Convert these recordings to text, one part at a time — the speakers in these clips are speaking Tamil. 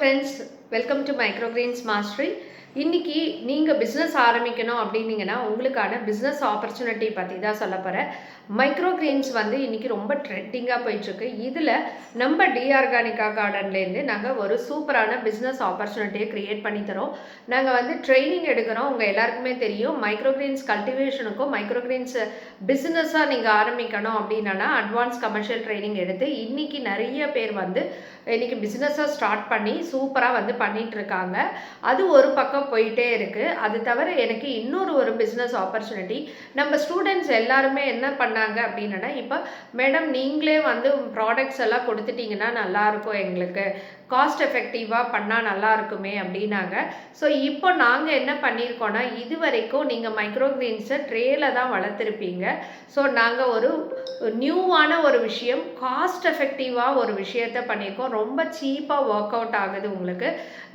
Friends, welcome to microgreens mastery. இன்னைக்கு நீங்கள் பிஸ்னஸ் ஆரம்பிக்கணும் அப்படின்னீங்கன்னா உங்களுக்கான பிஸ்னஸ் ஆப்பர்ச்சுனிட்டி பற்றி தான் சொல்ல போகிறேன். மைக்ரோகிரீன்ஸ் வந்து இன்றைக்கி ரொம்ப ட்ரெண்டிங்காக போயிட்டுருக்கு. இதில் நம்ம டி ஆர்கானிகா கார்டன்லேருந்து நாங்கள் ஒரு சூப்பரான பிஸ்னஸ் ஆப்பர்ச்சுனிட்டியை க்ரியேட் பண்ணி தரோம். நாங்கள் வந்து ட்ரைனிங் எடுக்கிறோம். உங்கள் எல்லாருக்குமே தெரியும், மைக்ரோகிரீன்ஸ் கல்டிவேஷனுக்கும் மைக்ரோகிரீன்ஸ் பிஸ்னஸாக நீங்கள் ஆரம்பிக்கணும் அப்படின்னா அட்வான்ஸ் கமர்ஷியல் ட்ரைனிங் எடுத்து இன்றைக்கி நிறைய பேர் வந்து இன்றைக்கி பிஸ்னஸாக ஸ்டார்ட் பண்ணி சூப்பராக வந்து பண்ணிகிட்ருக்காங்க. அது ஒரு பக்கம் போயிட்டே இருக்குது. அது தவிர எனக்கு இன்னொரு பிஸ்னஸ் ஆப்பர்ச்சுனிட்டி, நம்ம ஸ்டூடெண்ட்ஸ் எல்லாருமே என்ன பண்ணாங்க அப்படின்னா, இப்போ மேடம் நீங்களே வந்து ப்ராடக்ட்ஸ் எல்லாம் கொடுத்துட்டிங்கன்னா நல்லாயிருக்கும், எங்களுக்கு காஸ்ட் எஃபெக்டிவாக பண்ணால் நல்லா இருக்குமே அப்படின்னாங்க. ஸோ இப்போ நாங்கள் என்ன பண்ணியிருக்கோன்னா, இது வரைக்கும் நீங்கள் மைக்ரோகிரீன்ஸை ட்ரேயில் தான் வளர்த்துருப்பீங்க. ஸோ நாங்கள் ஒரு நியூவான ஒரு விஷயம், காஸ்ட் எஃபெக்டிவாக ஒரு விஷயத்த பண்ணியிருக்கோம். ரொம்ப சீப்பாக ஒர்க் அவுட் ஆகுது உங்களுக்கு.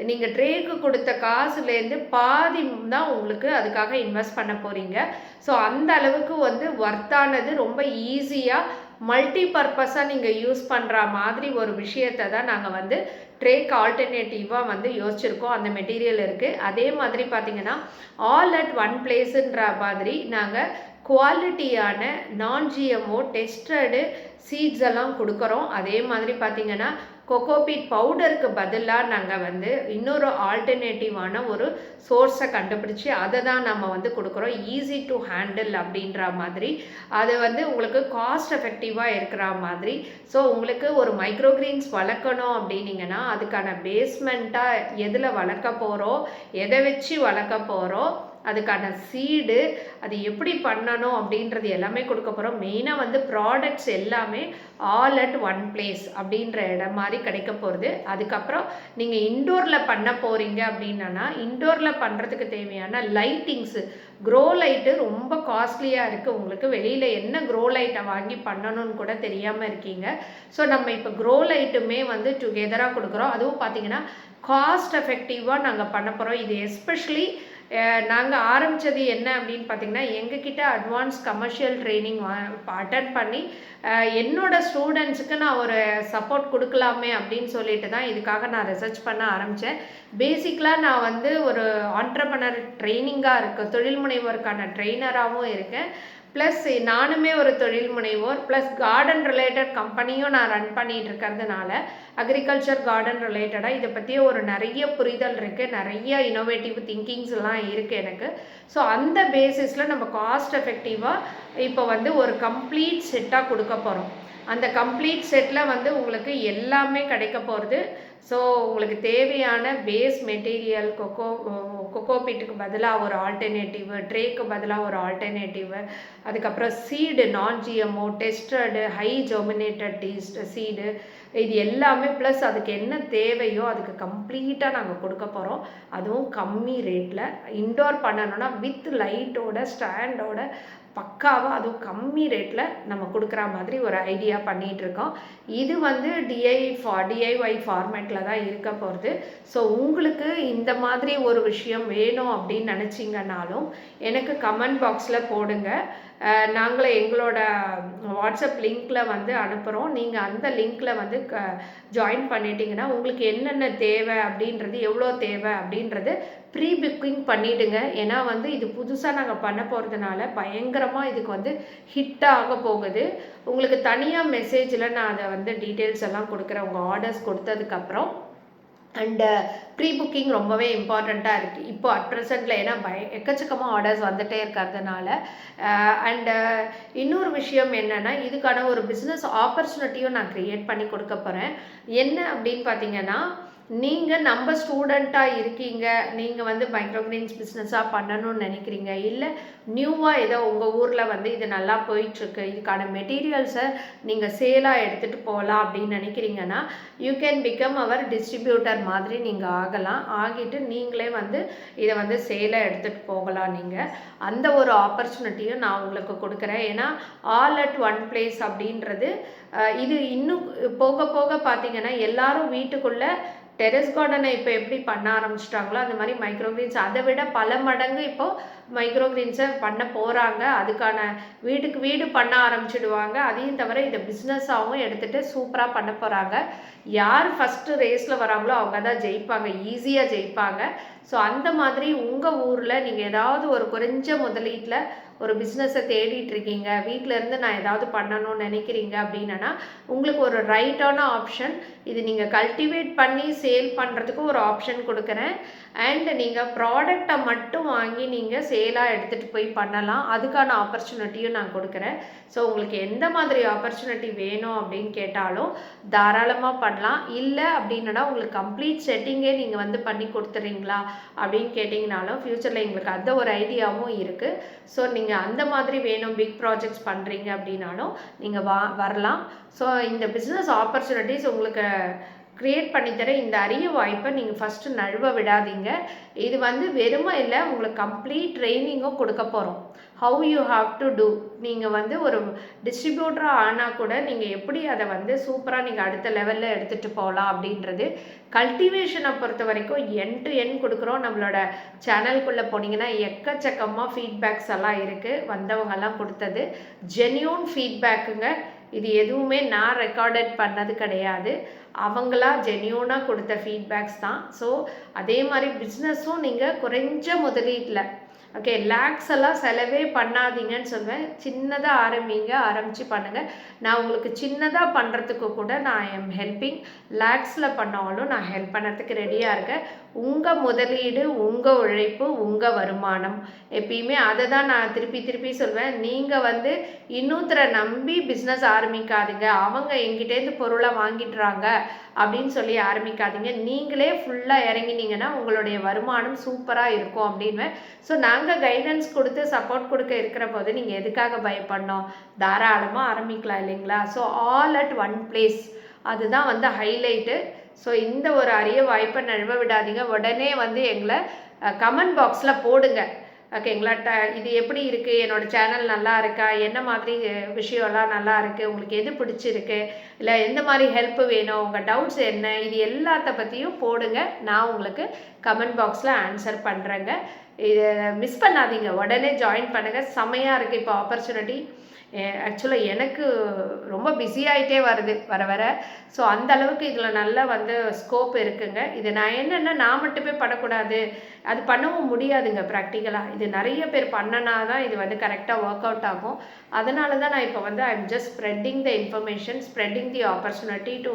நீங்கள் ட்ரேக்கு கொடுத்த காசுலேருந்து பாதி தான் உங்களுக்கு அதுக்காக இன்வெஸ்ட் பண்ண போகிறீங்க. ஸோ அந்த அளவுக்கு வந்து ஒர்த்தானது, ரொம்ப ஈஸியாக மல்டி பர்பஸாக நீங்கள் யூஸ் பண்ணுற மாதிரி ஒரு விஷயத்தை தான் நாங்கள் வந்து ட்ரேக்கு ஆல்டர்னேட்டிவாக வந்து யோசிச்சிருக்கோம். அந்த மெட்டீரியல் இருக்குது. அதே மாதிரி பார்த்திங்கன்னா ஆல் அட் ஒன் பிளேஸுன்ற மாதிரி நாங்கள் குவாலிட்டியான நான்-ஜிஎம்ஓ டெஸ்டடு சீட்ஸ் எல்லாம் கொடுக்குறோம். அதே மாதிரி பார்த்திங்கன்னா கொக்கோபீட் பவுடருக்கு பதிலாக நாங்கள் வந்து இன்னொரு ஆல்டர்னேட்டிவான ஒரு சோர்ஸை கண்டுபிடிச்சி அதை தான் நம்ம வந்து கொடுக்குறோம். ஈஸி டு ஹேண்டில் அப்படின்ற மாதிரி, அது வந்து உங்களுக்கு காஸ்ட் எஃபெக்டிவாக இருக்கிற மாதிரி. ஸோ உங்களுக்கு ஒரு மைக்ரோகிரீன்ஸ் வளர்க்கணும் அப்படின்னீங்கன்னா அதுக்கான பேஸ்மெண்ட்டாக எதில் வளர்க்க போகிறோம், எதை வச்சு வளர்க்க போகிறோம், அதுக்கான சீடு, அது எப்படி பண்ணணும் அப்படின்றது எல்லாமே கொடுக்க போகிறோம். மெயினாக வந்து ப்ராடக்ட்ஸ் எல்லாமே ஆல் அட் ஒன் பிளேஸ் அப்படின்ற இடம் மாதிரி கிடைக்க போகிறது. அதுக்கப்புறம் நீங்கள் இன்டோரில் பண்ண போகிறீங்க அப்படின்னா, இன்டோரில் பண்ணுறதுக்கு தேவையான லைட்டிங்ஸு, க்ரோ லைட்டு ரொம்ப காஸ்ட்லியாக இருக்குது. உங்களுக்கு வெளியில் என்ன க்ரோ லைட்டை வாங்கி பண்ணணும்னு கூட தெரியாமல் இருக்கீங்க. ஸோ நம்ம இப்போ க்ரோ லைட்டுமே வந்து டுகெதராக கொடுக்குறோம். அதுவும் பார்த்திங்கன்னா காஸ்ட் எஃபெக்டிவாக நாங்கள் பண்ண போகிறோம். இது எஸ்பெஷலி நாங்கள் ஆரம்பித்தது என்ன அப்படின்னு பார்த்திங்கன்னா, எங்ககிட்ட அட்வான்ஸ் கமர்ஷியல் ட்ரைனிங் அட்டன் பண்ணி என்னோடய ஸ்டூடெண்ட்ஸுக்கு நான் ஒரு சப்போர்ட் கொடுக்கலாமே அப்படின்னு சொல்லிட்டு தான் இதுக்காக நான் ரிசர்ச் பண்ண ஆரம்பித்தேன். பேசிக்கலாக நான் வந்து ஒரு ஆண்டர்ப்ரனர் ட்ரைனிங்காக இருக்கேன், தொழில் முனைவோருக்கான ட்ரெயினராகவும் இருக்கேன். ப்ளஸ் நானுமே ஒரு தொழில் முனைவோர், ப்ளஸ் கார்டன் ரிலேட்டட் கம்பெனியும் நான் ரன் பண்ணிகிட்டு இருக்கிறதுனால அக்ரிகல்ச்சர் கார்டன் ரிலேட்டடாக இதை பற்றிய ஒரு நிறைய புரிதல் இருக்குது, நிறைய இனோவேட்டிவ் திங்கிங்ஸ் எல்லாம் இருக்குது எனக்கு. ஸோ அந்த பேசிஸில் நம்ம காஸ்ட் எஃபெக்டிவாக இப்போ வந்து ஒரு கம்ப்ளீட் செட்டாக கொடுக்க போகிறோம். அந்த கம்ப்ளீட் செட்டில் வந்து உங்களுக்கு எல்லாமே கிடைக்க போகிறது. ஸோ உங்களுக்கு தேவையான பேஸ் மெட்டீரியல், கொக்கோபீட்டுக்கு பதிலாக ஒரு ஆல்டர்னேட்டிவ், ட்ரேக்கு பதிலாக ஒரு ஆல்டர்னேட்டிவ், அதுக்கப்புறம் seed நான்-ஜிஎம்ஓ tested high germinated seed, இது எல்லாமே ப்ளஸ் அதுக்கு என்ன தேவையோ அதுக்கு கம்ப்ளீட்டாக நாங்கள் கொடுக்க போகிறோம். அதுவும் கம்மி ரேட்டில் இன்டோர் பண்ணணுன்னா வித் லைட்டோட ஸ்டாண்டோட பக்காவாக, அதுவும் கம்மி ரேட்டில் நம்ம கொடுக்குற மாதிரி ஒரு ஐடியா பண்ணிகிட்ருக்கோம். இது வந்து டிஐஒய் ஃபார்மேட்டில் தான் இருக்க போகிறது. ஸோ உங்களுக்கு இந்த மாதிரி ஒரு விஷயம் வேணும் அப்படின்னு நினச்சிங்கனாலும் எனக்கு கமெண்ட் பாக்ஸில் போடுங்க. நாங்களே எங்களோட வாட்ஸ்அப் லிங்க்கில் வந்து அனுப்புகிறோம். நீங்கள் அந்த லிங்க்கில் வந்து ஜாயின் பண்ணிட்டீங்கன்னா உங்களுக்கு என்னென்ன தேவை அப்படின்றது, எவ்வளோ தேவை அப்படின்றது ப்ரீ புக்கிங் பண்ணிவிடுங்க. ஏன்னா வந்து இது புதுசாக நாங்கள் பண்ண போகிறதுனால பயங்கரமாக இதுக்கு வந்து ஹிட் ஆக போகுது. உங்களுக்கு தனியாக மெசேஜில் நான் அதை வந்து டீட்டெயில்ஸ் எல்லாம் கொடுக்குறேன் உங்கள் ஆர்டர்ஸ் கொடுத்ததுக்கப்புறம். அண்டு ப்ரீ புக்கிங் ரொம்பவே இம்பார்ட்டண்ட்டாக இருக்குது இப்போ அட் ப்ரெசென்ட்டில். ஏன்னா எக்கச்சக்கமாக ஆர்டர்ஸ் வந்துகிட்டே இருக்கிறதுனால. அண்டு இன்னொரு விஷயம் என்னென்னா, இதுக்கான ஒரு பிஸ்னஸ் ஆப்பர்ச்சுனிட்டியும் நான் க்ரியேட் பண்ணி கொடுக்க போகிறேன். என்ன அப்படின்னு பார்த்தீங்கன்னா, நீங்கள் நம்ம ஸ்டூடெண்ட்டாக இருக்கீங்க, நீங்கள் வந்து மைக்ரோகிரீன்ஸ் பிஸ்னஸாக பண்ணணும்னு நினைக்கிறீங்க, இல்லை நியூவாக ஏதோ உங்கள் ஊரில் வந்து இது நல்லா போயிட்டுருக்கு, இதுக்கான மெட்டீரியல்ஸை நீங்கள் சேலாக எடுத்துகிட்டு போகலாம் அப்படின்னு நினைக்கிறீங்கன்னா, you can become our distributor மாதிரி நீங்கள் ஆகலாம். ஆகிட்டு நீங்களே வந்து இதை வந்து சேலாக எடுத்துகிட்டு போகலாம். நீங்கள் அந்த ஒரு ஆப்பர்ச்சுனிட்டியும் நான் உங்களுக்கு கொடுக்குறேன். ஏன்னா ஆல் அட் ஒன் பிளேஸ் அப்படின்றது இது இன்னும் போக போக பார்த்தீங்கன்னா எல்லாரும் வீட்டுக்குள்ளே டெரஸ் கார்டனை இப்போ எப்படி பண்ண ஆரம்பிச்சிட்டாங்களோ அந்த மாதிரி மைக்ரோகிரீன்ஸ் அதை விட பல மடங்கு இப்போது மைக்ரோகிரீன்ஸை பண்ண போகிறாங்க. அதுக்கான வீடுக்கு வீடு பண்ண ஆரம்பிச்சிடுவாங்க. அதையும் தவிர இதை பிஸ்னஸாகவும் எடுத்துகிட்டு சூப்பராக பண்ண போகிறாங்க. யார் ஃபஸ்ட்டு ரேஸில் வராங்களோ அவங்க தான் ஜெயிப்பாங்க, ஈஸியாக ஜெயிப்பாங்க. ஸோ அந்த மாதிரி உங்கள் ஊரில் நீங்கள் ஏதாவது ஒரு குறைஞ்ச முதலீட்டில் ஒரு பிஸ்னஸை தேடிட்டுருக்கீங்க, வீட்டிலேருந்து நான் ஏதாவது பண்ணணும்னு நினைக்கிறீங்க அப்படின்னா உங்களுக்கு ஒரு ரைட்டான ஆப்ஷன் இது. நீங்கள் கல்டிவேட் பண்ணி சேல் பண்ணுறதுக்கு ஒரு ஆப்ஷன் கொடுக்குறேன். அண்ட் நீங்கள் ப்ராடக்டை மட்டும் வாங்கி நீங்கள் சேலாக எடுத்துகிட்டு போய் பண்ணலாம், அதுக்கான ஆப்பர்ச்சுனிட்டியும் நான் கொடுக்குறேன். ஸோ உங்களுக்கு எந்த மாதிரி ஆப்பர்ச்சுனிட்டி வேணும் அப்படின்னு கேட்டாலும் தாராளமாக பண்ணலாம். இல்லை அப்படின்னா உங்களுக்கு கம்ப்ளீட் செட்டிங்கே நீங்கள் வந்து பண்ணி கொடுத்துறீங்களா அப்படின்னு கேட்டிங்கனாலும் ஃப்யூச்சரில் எங்களுக்கு அந்த ஒரு ஐடியாவும் இருக்குது. ஸோ நீங்கள் அந்த மாதிரி வேணும், பிக் ப்ராஜெக்ட்ஸ் பண்ணுறீங்க அப்படின்னாலும் நீங்கள் வரலாம். ஸோ இந்த பிஸ்னஸ் ஆப்பர்ச்சுனிட்டிஸ் உங்களுக்கு க்ரியேட் பண்ணித்தர இந்த அரிய வாய்ப்பை நீங்கள் ஃபஸ்ட்டு நழுவ விடாதீங்க. இது வந்து வெறுமை இல்லை, உங்களுக்கு கம்ப்ளீட் ட்ரைனிங்கும் கொடுக்க போகிறோம். How you have to do. நீங்கள் வந்து ஒரு டிஸ்ட்ரிபியூட்டராக ஆனால் கூட நீங்கள் எப்படி அதை வந்து சூப்பராக நீங்கள் அடுத்த லெவலில் எடுத்துகிட்டு போகலாம் அப்படின்றது. கல்டிவேஷனை பொறுத்த வரைக்கும் எண்ட் டு எண்ட் கொடுக்குறோம். நம்மளோட சேனலுக்குள்ளே போனீங்கன்னா எக்கச்சக்கமாக ஃபீட்பேக்ஸ் எல்லாம் இருக்குது, வந்தவங்கெல்லாம் கொடுத்தது ஜென்யூன் ஃபீட்பேக்குங்க. இது எதுவுமே நான் ரெக்கார்டட் பண்ணது கிடையாது, அவங்களா ஜென்யூனாக கொடுத்த ஃபீட்பேக்ஸ் தான். ஸோ அதே மாதிரி பிஸ்னஸும் நீங்கள் குறைஞ்ச முதலீட்டில் ஓகே லேக்ஸ் எல்லாம் செலவே பண்ணாதீங்கன்னு சொல்வேன். சின்னதாக ஆரம்பித்து பண்ணுங்கள். நான் உங்களுக்கு சின்னதாக பண்ணுறதுக்கு கூட நான் எம் ஹெல்பிங். லேக்ஸில் பண்ணாலும் நான் ஹெல்ப் பண்ணுறதுக்கு ரெடியாக இருக்கேன். உங்கள் முதலீடு, உங்கள் உழைப்பு, உங்கள் வருமானம், எப்பயுமே அதை தான் நான் திருப்பி சொல்வேன். நீங்கள் வந்து இன்னொருத்தரை நம்பி பிஸ்னஸ் ஆரம்பிக்காதீங்க, அவங்க எங்கிட்டேருந்து பொருளை வாங்கிட்டுறாங்க அப்படின்னு சொல்லி ஆரம்பிக்காதீங்க. நீங்களே ஃபுல்லாக இறங்கினீங்கன்னா உங்களுடைய வருமானம் சூப்பராக இருக்கும் அப்படின்னு. ஸோ நாங்கள் கைடன்ஸ் கொடுத்து சப்போர்ட் கொடுக்க இருக்கிற போது நீங்கள் எதுக்காக பயப்படணும், தாராளமாக ஆரம்பிக்கலாம் இல்லைங்களா. So all at one place, அதுதான் வந்து ஹைலைட்டு. ஸோ இந்த ஒரு அரிய வாய்ப்பை நழுவ விடாதீங்க. உடனே வந்து எங்களை கமெண்ட் பாக்ஸில் போடுங்க ஓகேங்களா. இது எப்படி இருக்குது, என்னோடய சேனல் நல்லா இருக்கா, என்ன மாதிரி விஷயம்லாம் நல்லா இருக்குது, உங்களுக்கு எது பிடிச்சிருக்கு, இல்லை எந்த மாதிரி ஹெல்ப் வேணும், உங்கள் டவுட்ஸ் என்ன, இது எல்லாத்த பற்றியும் போடுங்க. நான் உங்களுக்கு கமெண்ட் பாக்ஸில் ஆன்சர் பண்ணுறேங்க. இதை மிஸ் பண்ணாதீங்க, உடனே ஜாயின் பண்ணுங்கள். செமையாக இருக்குது இப்போ ஆப்பர்ச்சுனிட்டி. ஆக்சுவலாக எனக்கு ரொம்ப பிஸியாகிட்டே வருது வர. ஸோ அந்த அளவுக்கு இதில் நல்லா வந்து ஸ்கோப் இருக்குங்க. இது நான் என்னென்னா நான் மட்டுமே பண்ணக்கூடாது, அது பண்ணவும் முடியாதுங்க ப்ராக்டிக்கலாக. இது நிறைய பேர் பண்ணனா தான் இது வந்து கரெக்டாக ஒர்க் அவுட் ஆகும். அதனால தான் நான் இப்போ வந்து I am just spreading the information, spreading the opportunity to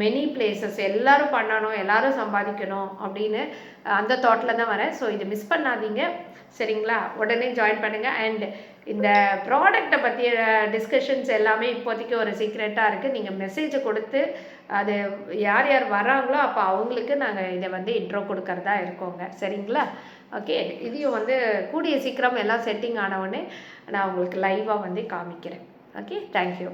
many places. எல்லோரும் பண்ணணும், எல்லோரும் சம்பாதிக்கணும் அப்படின்னு அந்த தாட்டில் தான் வரேன். ஸோ இது மிஸ் பண்ணாதீங்க சரிங்களா. உடனே ஜாயின் பண்ணுங்கள். அண்ட் இந்த ப்ராடக்டை பற்றிய டிஸ்கஷன்ஸ் எல்லாமே இப்போதைக்கு ஒரு சீக்ரெட்டாக இருக்குது. நீங்கள் மெசேஜை கொடுத்து அது யார் யார் வராங்களோ அப்போ அவங்களுக்கு நாங்கள் இதை வந்து இன்ட்ரோ கொடுக்கறதா இருக்கோங்க சரிங்களா. ஓகே, இதையும் வந்து கூடிய சீக்கிரம் எல்லாம் செட்டிங் ஆனவுடனே நான் உங்களுக்கு லைவாக வந்து காமிக்கிறேன். Okay, thank you.